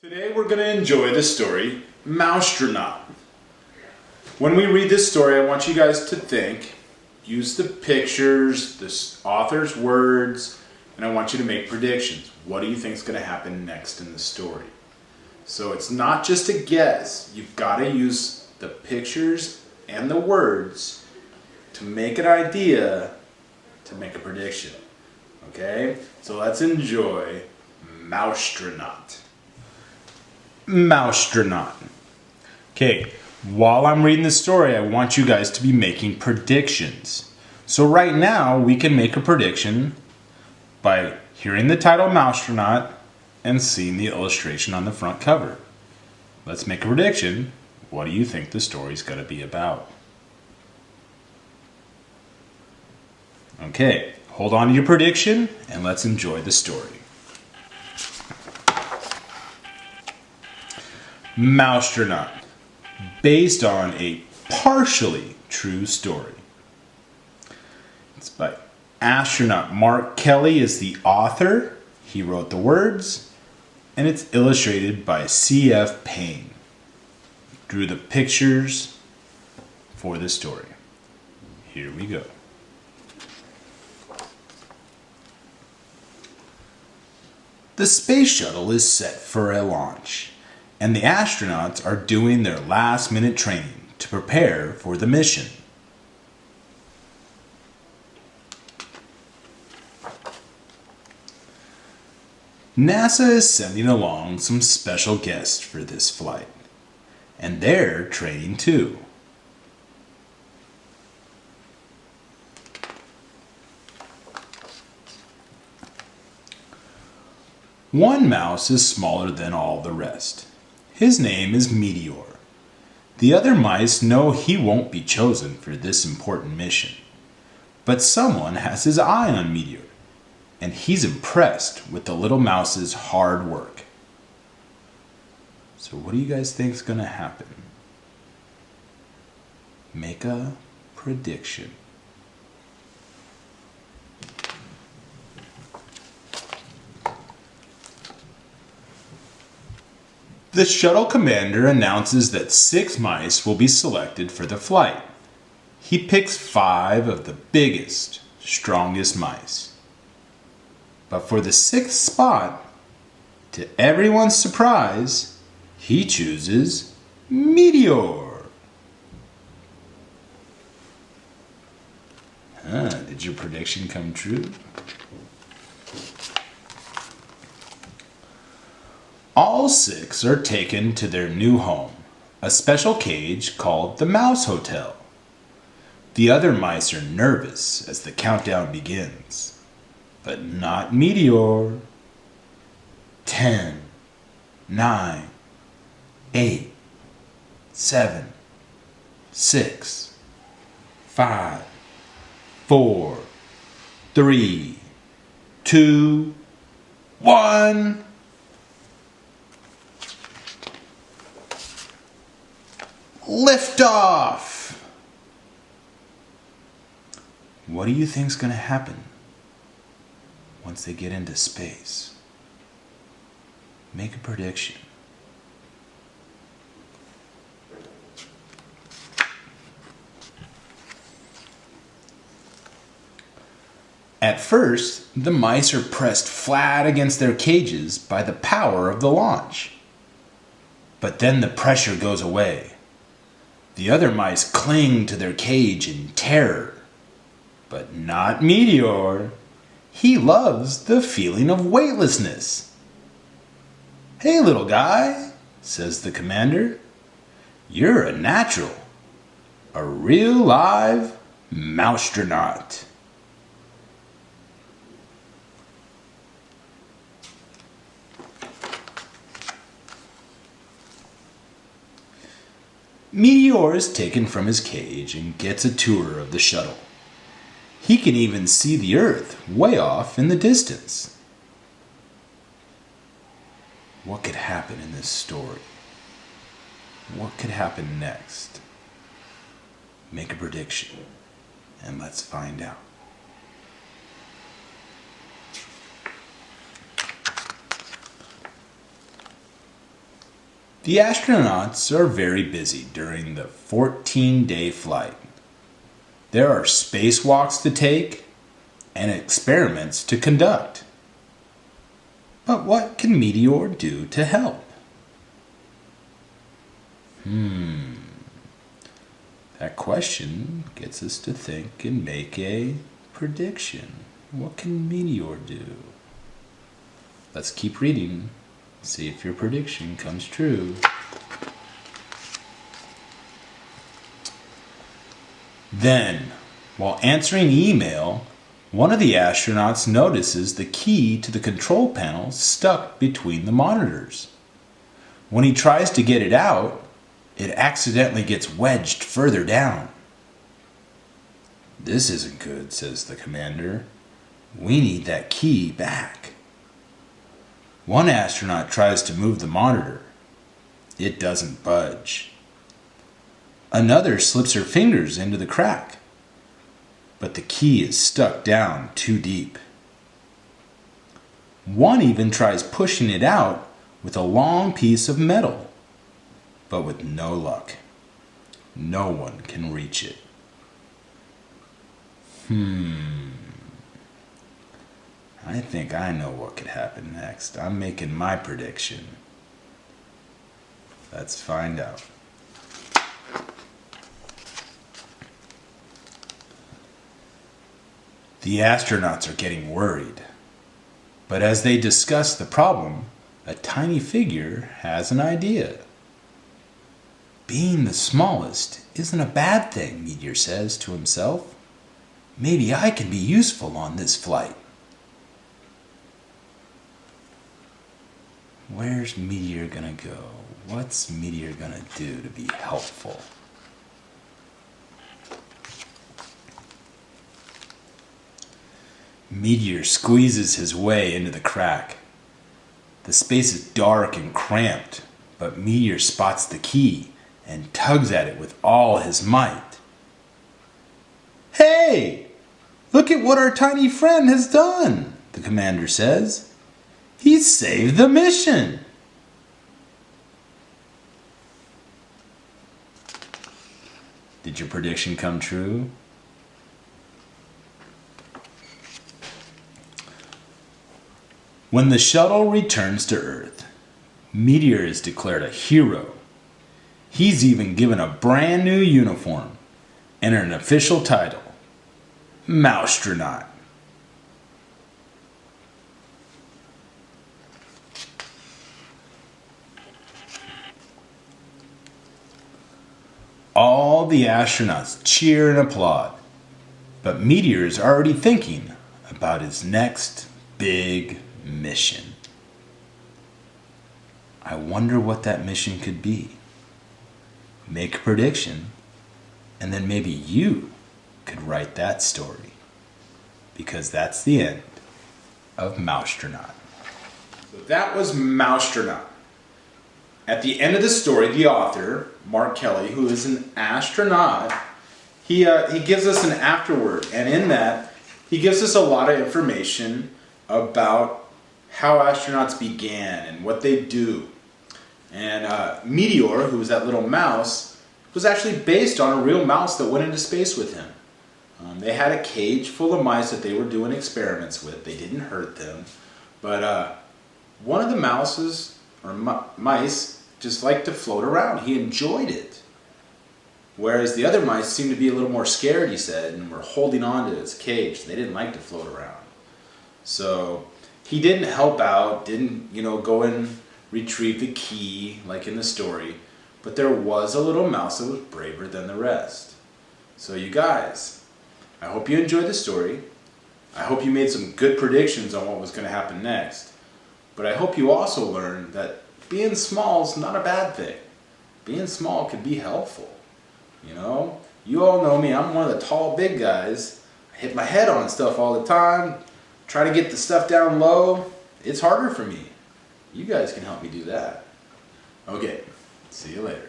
Today we're going to enjoy the story Mousetronaut. When we read this story, I want you guys to think, use the pictures, the author's words, and I want you to make predictions. What do you think is going to happen next in the story? So it's not just a guess. You've got to use the pictures and the words to make an idea, to make a prediction. Okay? So let's enjoy Mousetronaut. Mousetronaut. Okay, while I'm reading the story, I want you guys to be making predictions. So right now, we can make a prediction by hearing the title Mousetronaut and seeing the illustration on the front cover. Let's make a prediction. What do you think the story's going to be about? Okay, hold on to your prediction and let's enjoy the story. Mousetronaut, based on a partially true story. It's by astronaut Mark Kelly is the author. He wrote the words, and it's illustrated by C.F. Payne. Drew the pictures for the story. Here we go. The space shuttle is set for a launch, and the astronauts are doing their last-minute training to prepare for the mission. NASA is sending along some special guests for this flight, and they're training too. One mouse is smaller than all the rest. His name is Meteor. The other mice know he won't be chosen for this important mission. But someone has his eye on Meteor, and he's impressed with the little mouse's hard work. So what do you guys think is going to happen? Make a prediction. The shuttle commander announces that 6 mice will be selected for the flight. He picks 5 of the biggest, strongest mice. But for the 6th spot, to everyone's surprise, he chooses Meteor. Did your prediction come true? All 6 are taken to their new home, a special cage called the Mouse Hotel. The other mice are nervous as the countdown begins, but not Meteor. 10, 9, 8, 7, 6, 5, 4, 3, 2, 1. Liftoff! What do you think's going to happen once they get into space? Make a prediction. At first, the mice are pressed flat against their cages by the power of the launch. But then the pressure goes away. The other mice cling to their cage in terror. But not Meteor. He loves the feeling of weightlessness. "Hey, little guy," says the commander. "You're a natural. A real live Mousetronaut." Meteor is taken from his cage and gets a tour of the shuttle. He can even see the Earth way off in the distance. What could happen in this story? What could happen next? Make a prediction, and let's find out. The astronauts are very busy during the 14-day flight. There are spacewalks to take and experiments to conduct. But what can Meteor do to help? That question gets us to think and make a prediction. What can Meteor do? Let's keep reading. See if your prediction comes true. Then, while answering email, one of the astronauts notices the key to the control panel stuck between the monitors. When he tries to get it out, it accidentally gets wedged further down. "This isn't good," says the commander. "We need that key back." One astronaut tries to move the monitor. It doesn't budge. Another slips her fingers into the crack, but the key is stuck down too deep. One even tries pushing it out with a long piece of metal, but with no luck. No one can reach it. I think I know what could happen next. I'm making my prediction. Let's find out. The astronauts are getting worried. But as they discuss the problem, a tiny figure has an idea. "Being the smallest isn't a bad thing," Meteor says to himself. "Maybe I can be useful on this flight." Where's Meteor gonna go? What's Meteor gonna do to be helpful? Meteor squeezes his way into the crack. The space is dark and cramped, but Meteor spots the key and tugs at it with all his might. "Hey! Look at what our tiny friend has done," the commander says. "He's saved the mission." Did your prediction come true? When the shuttle returns to Earth, Meteor is declared a hero. He's even given a brand new uniform and an official title, Mousetronaut. All the astronauts cheer and applaud, but Meteor is already thinking about his next big mission. I wonder what that mission could be. Make a prediction, and then maybe you could write that story, because that's the end of Mousetronaut. So that was Mousetronaut. At the end of the story, the author, Mark Kelly, who is an astronaut, he gives us an afterword, and in that, he gives us a lot of information about how astronauts began and what they do. And Meteor, who was that little mouse, was actually based on a real mouse that went into space with him. They had a cage full of mice that they were doing experiments with. They didn't hurt them. But one of the mouses, or mice, just liked to float around. He enjoyed it. Whereas the other mice seemed to be a little more scared, he said, and were holding on to his cage. They didn't like to float around. So he didn't help out, didn't, go and retrieve the key like in the story. But there was a little mouse that was braver than the rest. So you guys, I hope you enjoyed the story. I hope you made some good predictions on what was going to happen next. But I hope you also learned that being small is not a bad thing. Being small can be helpful. You all know me. I'm one of the tall, big guys. I hit my head on stuff all the time. Try to get the stuff down low. It's harder for me. You guys can help me do that. Okay, see you later.